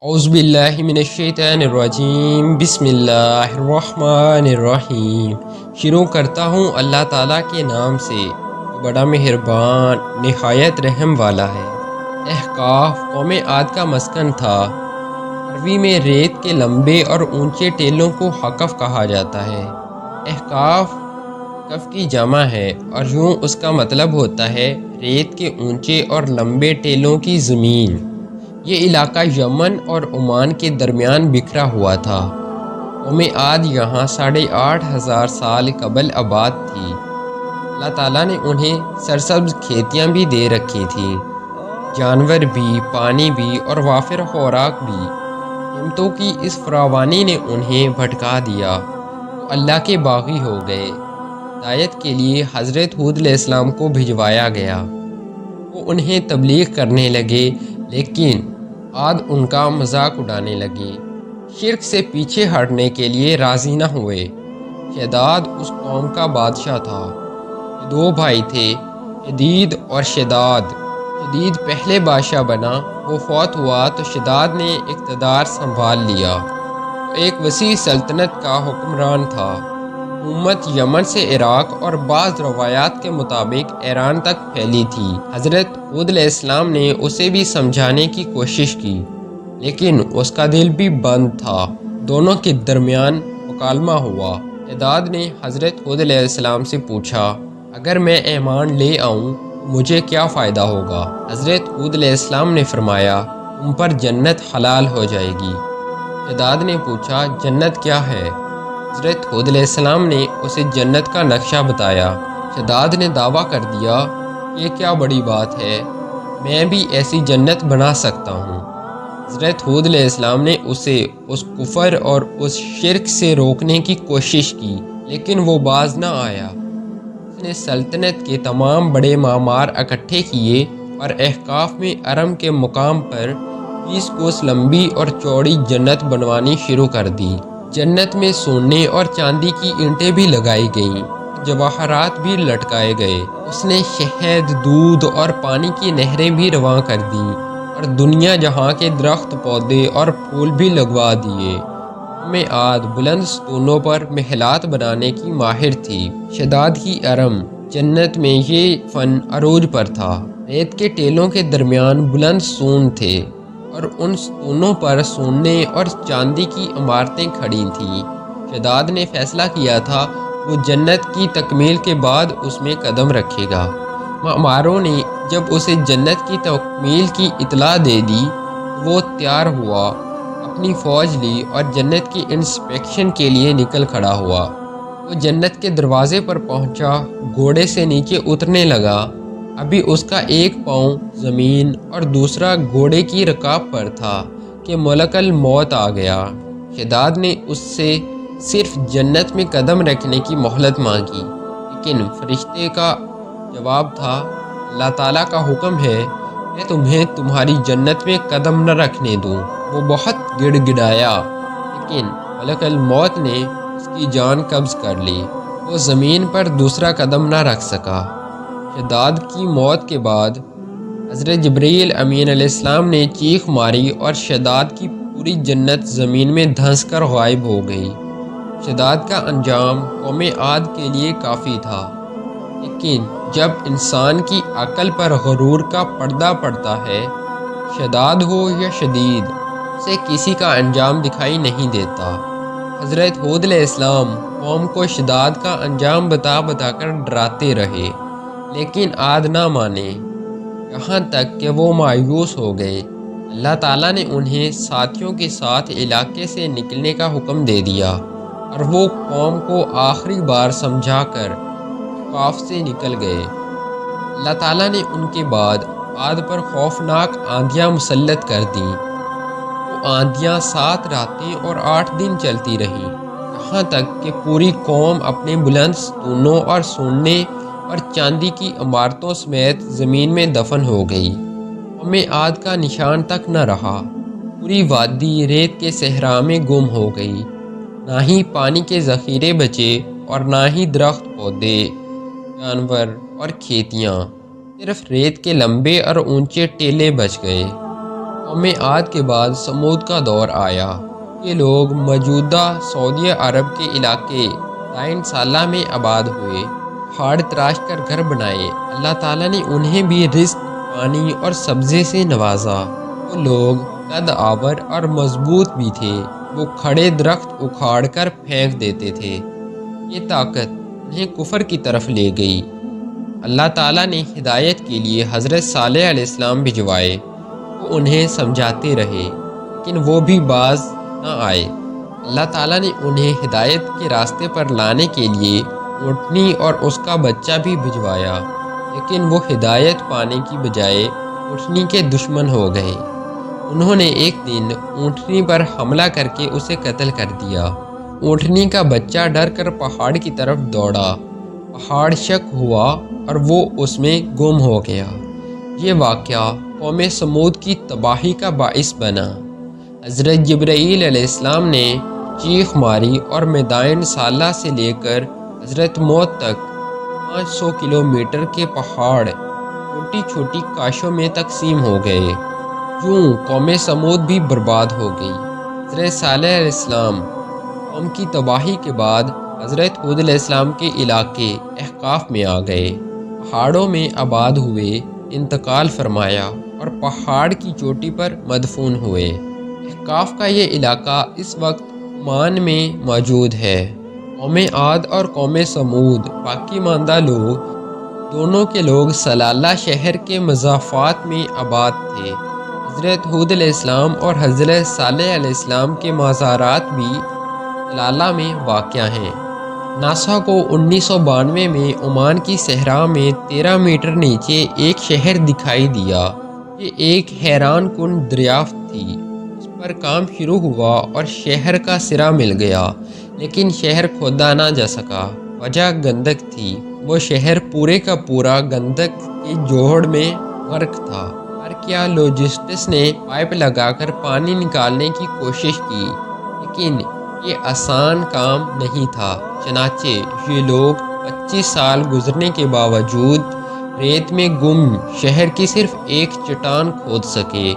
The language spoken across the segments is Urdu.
اعوذ باللہ من الشیطان الرجیم بسم اللہ الرحمن الرحیم۔ شروع کرتا ہوں اللہ تعالیٰ کے نام سے جو بڑا مہربان نہایت رحم والا ہے۔ احقاف قوم عاد کا مسکن تھا۔ عربی میں ریت کے لمبے اور اونچے ٹیلوں کو حقف کہا جاتا ہے۔ احقاف کف کی جمع ہے اور یوں اس کا مطلب ہوتا ہے ریت کے اونچے اور لمبے ٹیلوں کی زمین۔ یہ علاقہ یمن اور عمان کے درمیان بکھرا ہوا تھا۔ قوم عاد یہاں 8,500 سال قبل آباد تھی۔ اللہ تعالیٰ نے انہیں سرسبز کھیتیاں بھی دے رکھی تھیں، جانور بھی، پانی بھی اور وافر خوراک بھی۔ نعمتوں کی اس فراوانی نے انہیں بھٹکا دیا تو اللہ کے باغی ہو گئے۔ ہدایت کے لیے حضرت ہود علیہ السلام کو بھجوایا گیا۔ وہ انہیں تبلیغ کرنے لگے، لیکن عاد ان کا مذاق اڑانے لگے۔ شرک سے پیچھے ہٹنے کے لیے راضی نہ ہوئے۔ شداد اس قوم کا بادشاہ تھا۔ یہ دو بھائی تھے، شدید اور شداد۔ شدید پہلے بادشاہ بنا، وہ فوت ہوا تو شداد نے اقتدار سنبھال لیا۔ وہ ایک وسیع سلطنت کا حکمران تھا۔ حکومت یمن سے عراق اور بعض روایات کے مطابق ایران تک پھیلی تھی۔ حضرت ہود علیہ السلام نے اسے بھی سمجھانے کی کوشش کی، لیکن اس کا دل بھی بند تھا۔ دونوں کے درمیان مکالمہ ہوا۔ شداد نے حضرت ہود علیہ السلام سے پوچھا، اگر میں ایمان لے آؤں تو مجھے کیا فائدہ ہوگا؟ حضرت ہود علیہ السلام نے فرمایا، تم پر جنت حلال ہو جائے گی۔ شداد نے پوچھا، جنت کیا ہے؟ حضرت ہود علیہ السلام نے اسے جنت کا نقشہ بتایا۔ شداد نے دعویٰ کر دیا، یہ کیا بڑی بات ہے، میں بھی ایسی جنت بنا سکتا ہوں۔ حضرت ہود علیہ السلام نے اسے اس کفر اور اس شرک سے روکنے کی کوشش کی، لیکن وہ باز نہ آیا۔ اس نے سلطنت کے تمام بڑے معمار اکٹھے کیے اور احقاف میں ارم کے مقام پر 20 کوس لمبی اور چوڑی جنت بنوانی شروع کر دی۔ جنت میں سونے اور چاندی کی اینٹیں بھی لگائی گئیں، جواہرات بھی لٹکائے گئے۔ اس نے شہد، دودھ اور پانی کی نہریں بھی رواں کر دیں اور دنیا جہاں کے درخت، پودے اور پھول بھی لگوا دیے۔ قوم عاد بلند ستونوں پر محلات بنانے کی ماہر تھی۔ شداد کی ارم جنت میں یہ فن عروج پر تھا۔ ریت کے ٹیلوں کے درمیان بلند ستون تھے اور ان ستونوں پر سونے اور چاندی کی عمارتیں کھڑی تھیں۔ شداد نے فیصلہ کیا تھا وہ جنت کی تکمیل کے بعد اس میں قدم رکھے گا۔ معماروں نے جب اسے جنت کی تکمیل کی اطلاع دے دی تو وہ تیار ہوا، اپنی فوج لی اور جنت کی انسپیکشن کے لیے نکل کھڑا ہوا۔ وہ جنت کے دروازے پر پہنچا، گھوڑے سے نیچے اترنے لگا۔ ابھی اس کا ایک پاؤں زمین اور دوسرا گھوڑے کی رکاب پر تھا کہ ملک الموت آ گیا۔ شداد نے اس سے صرف جنت میں قدم رکھنے کی مہلت مانگی، لیکن فرشتے کا جواب تھا، اللہ تعالیٰ کا حکم ہے میں تمہیں تمہاری جنت میں قدم نہ رکھنے دوں۔ وہ بہت گڑ گڑایا، لیکن ملک الموت نے اس کی جان قبض کر لی۔ وہ زمین پر دوسرا قدم نہ رکھ سکا۔ شداد کی موت کے بعد حضرت جبرائیل امین علیہ السلام نے چیخ ماری اور شداد کی پوری جنت زمین میں دھنس کر غائب ہو گئی۔ شداد کا انجام قوم عاد کے لیے کافی تھا، لیکن جب انسان کی عقل پر غرور کا پردہ پڑتا ہے، شداد ہو یا شدید، اسے کسی کا انجام دکھائی نہیں دیتا۔ حضرت ہود علیہ السلام قوم کو شداد کا انجام بتا بتا کر ڈراتے رہے، لیکن عاد نہ مانے، یہاں تک کہ وہ مایوس ہو گئے۔ اللہ تعالیٰ نے انہیں ساتھیوں کے ساتھ علاقے سے نکلنے کا حکم دے دیا اور وہ قوم کو آخری بار سمجھا کر احقاف سے نکل گئے۔ اللہ تعالیٰ نے ان کے بعد عاد پر خوفناک آندیاں مسلط کر دیں۔ وہ آندیاں 7 راتیں اور 8 دن چلتی رہیں، یہاں تک کہ پوری قوم اپنے بلند ستونوں اور سونے اور چاندی کی عمارتوں سمیت زمین میں دفن ہو گئی۔ قوم عاد کا نشان تک نہ رہا۔ پوری وادی ریت کے صحرا میں گم ہو گئی۔ نہ ہی پانی کے ذخیرے بچے اور نہ ہی درخت، پودے، جانور اور کھیتیاں، صرف ریت کے لمبے اور اونچے ٹیلے بچ گئے۔ قوم عاد کے بعد سمود کا دور آیا۔ یہ لوگ موجودہ سعودی عرب کے علاقے دائن سالہ میں آباد ہوئے، پہاڑ تراش کر گھر بنائے۔ اللہ تعالیٰ نے انہیں بھی رزق، پانی اور سبزے سے نوازا۔ وہ لوگ قد آور اور مضبوط بھی تھے، وہ کھڑے درخت اکھاڑ کر پھینک دیتے تھے۔ یہ طاقت انہیں کفر کی طرف لے گئی۔ اللہ تعالیٰ نے ہدایت کے لیے حضرت صالح علیہ السلام بھجوائے۔ وہ انہیں سمجھاتے رہے لیکن وہ بھی باز نہ آئے۔ اللہ تعالیٰ نے انہیں ہدایت کے راستے پر لانے کے لیے اونٹنی اور اس کا بچہ بھی بھجوایا، لیکن وہ ہدایت پانے کی بجائے اونٹنی کے دشمن ہو گئے۔ انہوں نے ایک دن اونٹنی پر حملہ کر کے اسے قتل کر دیا۔ اونٹنی کا بچہ ڈر کر پہاڑ کی طرف دوڑا، پہاڑ شک ہوا اور وہ اس میں گم ہو گیا۔ یہ واقعہ قوم سمود کی تباہی کا باعث بنا۔ حضرت جبرائیل علیہ السلام نے چیخ ماری اور میدان سالہ سے لے کر حضرت موت تک 500 کلومیٹر کے پہاڑ چھوٹی چھوٹی کاشوں میں تقسیم ہو گئے۔ یوں قوم سمود بھی برباد ہو گئی۔ حضرت صالح علیہ السلام قوم کی تباہی کے بعد حضرت ہود علیہ السلام کے علاقے احقاف میں آ گئے، پہاڑوں میں آباد ہوئے، انتقال فرمایا اور پہاڑ کی چوٹی پر مدفون ہوئے۔ احقاف کا یہ علاقہ اس وقت عمان میں موجود ہے۔ قوم عاد اور قوم سمود باقی ماندہ لوگ، دونوں کے لوگ سلالہ شہر کے مضافات میں آباد تھے۔ حضرت ہود علیہ السلام اور حضرت صالح علیہ السلام کے مزارات بھی سلالہ میں واقع ہیں۔ ناسا کو 1992 میں عمان کی صحرا میں 13 میٹر نیچے ایک شہر دکھائی دیا۔ یہ ایک حیران کن دریافت تھی۔ اس پر کام شروع ہوا اور شہر کا سرا مل گیا، لیکن شہر کھودا نہ جا سکا۔ وجہ گندک تھی۔ وہ شہر پورے کا پورا گندک کے جوہڑ میں غرق تھا۔ آرکیالوجسٹس نے پائپ لگا کر پانی نکالنے کی کوشش کی، لیکن یہ آسان کام نہیں تھا۔ چنانچہ یہ لوگ 25 سال گزرنے کے باوجود ریت میں گم شہر کی صرف ایک چٹان کھود سکے۔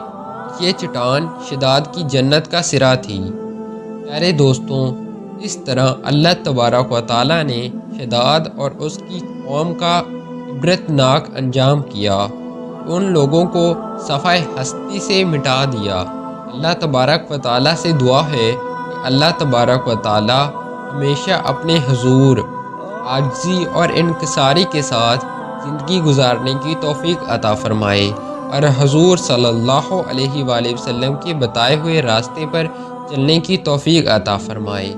یہ چٹان شداد کی جنت کا سرا تھی۔ پیارے دوستوں، اس طرح اللہ تبارک و تعالیٰ نے شداد اور اس کی قوم کا عبرتناک انجام کیا۔ ان لوگوں کو صفحہ ہستی سے مٹا دیا۔ اللہ تبارک و تعالیٰ سے دعا ہے کہ اللہ تبارک و تعالیٰ ہمیشہ اپنے حضور عاجزی اور انکساری کے ساتھ زندگی گزارنے کی توفیق عطا فرمائے اور حضور صلی اللہ علیہ وآلہ وسلم کے بتائے ہوئے راستے پر چلنے کی توفیق عطا فرمائے۔